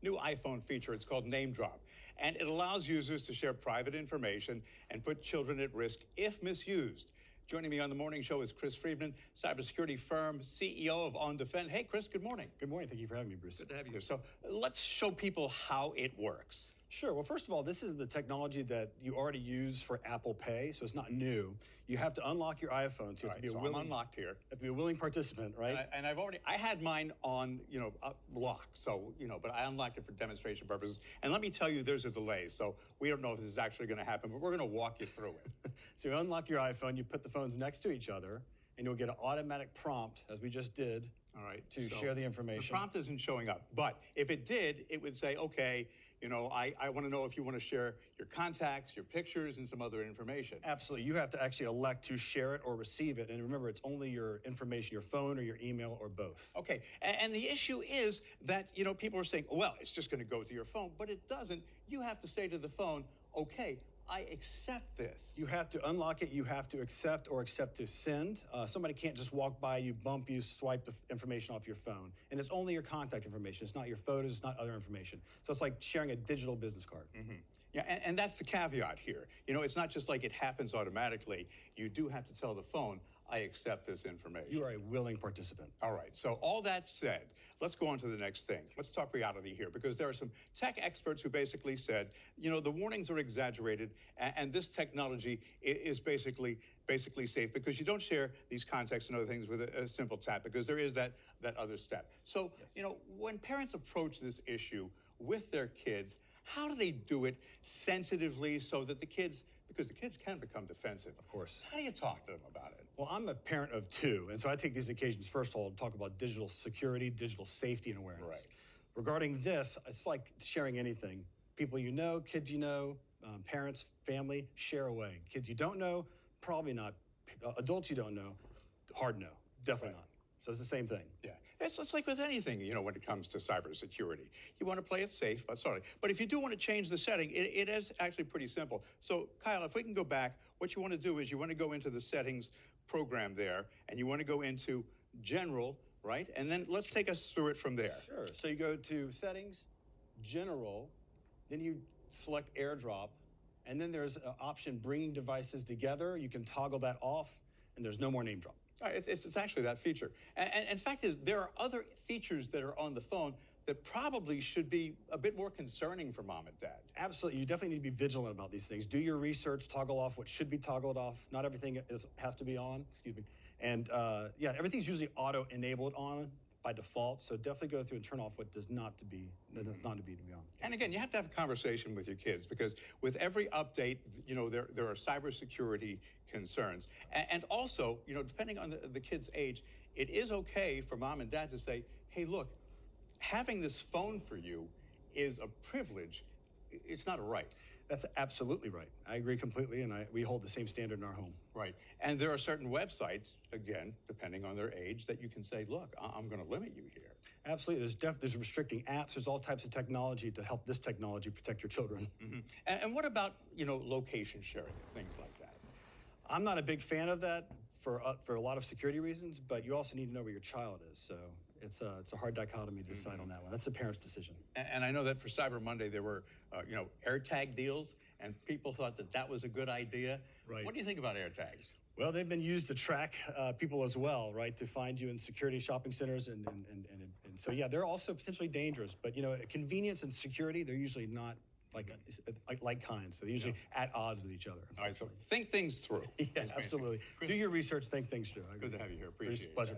new iPhone feature. It's called NameDrop, and it allows users to share private information and put children at risk if misused. Joining me on the morning show is Chris Freedman, cybersecurity firm CEO of OnDefend. Hey, Chris, good morning. Good morning. Thank you for having me, Bruce. Good to have you here. So let's show people how it works. Sure. Well, first of all, this is the technology that you already use for Apple Pay, so it's not new. You have to unlock your iPhone, so you have to be I'm unlocked here. Have to be a willing participant, right? And I had mine on, lock, so, but I unlocked it for demonstration purposes. And let me tell you, there's a delay, so we don't know if this is actually going to happen, but we're going to walk you through it. So you unlock your iPhone, you put the phones next to each other, and you'll get an automatic prompt, as we just did, all right, to share the information. The prompt isn't showing up, but if it did, it would say, okay, I want to know if you want to share your contacts, your pictures, and some other information. Absolutely. You have to actually elect to share it or receive it. And remember, it's only your information, your phone or your email or both. Okay. And the issue is that, people are saying, well, it's just going to go to your phone, but it doesn't. You have to say to the phone, okay, I accept this. You have to unlock it. You have to accept or accept to send. Somebody can't just walk by you, bump you, swipe the information off your phone. And it's only your contact information. It's not your photos. It's not other information. So it's like sharing a digital business card. Mm-hmm. Yeah, and that's the caveat here. It's not just like it happens automatically. You do have to tell the phone, I accept this information. You are a willing participant. All right, so all that said, let's go on to the next thing. Let's talk reality here, because there are some tech experts who basically said, the warnings are exaggerated, and this technology is basically safe because you don't share these contacts and other things with a simple tap, because there is that other step. So, yes. When parents approach this issue with their kids, how do they do it sensitively so that because the kids can become defensive? Of course. How do you talk to them about it? Well, I'm a parent of two, and so I take these occasions, first of all, to talk about digital security, digital safety and awareness. Right. Regarding this, it's like sharing anything. People you know, kids you know, parents, family, share away. Kids you don't know, probably not. Adults you don't know, hard no, definitely not. So it's the same thing. Yeah, it's like with anything, when it comes to cybersecurity. You want to play it safe, but if you do want to change the setting, it is actually pretty simple. So, Kyle, if we can go back, what you want to do is you want to go into the settings program there, and you want to go into General, right? And then let's take us through it from there. Sure. So you go to Settings, General, then you select AirDrop, and then there's an option Bringing Devices Together. You can toggle that off, and there's no more NameDrop. It's actually that feature. And fact is, there are other features that are on the phone that probably should be a bit more concerning for mom and dad. Absolutely. You definitely need to be vigilant about these things. Do your research, toggle off what should be toggled off. Not everything has to be on, excuse me. And everything's usually auto-enabled on by default, so definitely go through and turn off what does not to be on. And again, you have to have a conversation with your kids, because with every update, there are cybersecurity concerns. And also, depending on the kid's age, it is okay for mom and dad to say, hey, look, having this phone for you is a privilege. It's not a right. That's absolutely right. I agree completely, and we hold the same standard in our home. Right. And there are certain websites, again, depending on their age, that you can say, look, I'm going to limit you here. Absolutely. There's restricting apps. There's all types of technology to help this technology protect your children. Mm-hmm. And what about, location sharing and things like that? I'm not a big fan of that for a lot of security reasons, but you also need to know where your child is. So it's a hard dichotomy to decide on that one. That's the parent's decision. And I know that for Cyber Monday, there were, AirTag deals, and people thought that was a good idea. Right. What do you think about AirTags? Well, they've been used to track people as well, right? To find you in security shopping centers, and so yeah, they're also potentially dangerous. But convenience and security, they're usually not like kind. So they're usually at odds with each other. All right, so think things through. Yeah, absolutely. Do your research, think things through. Good to have you here. Appreciate it. Pleasure.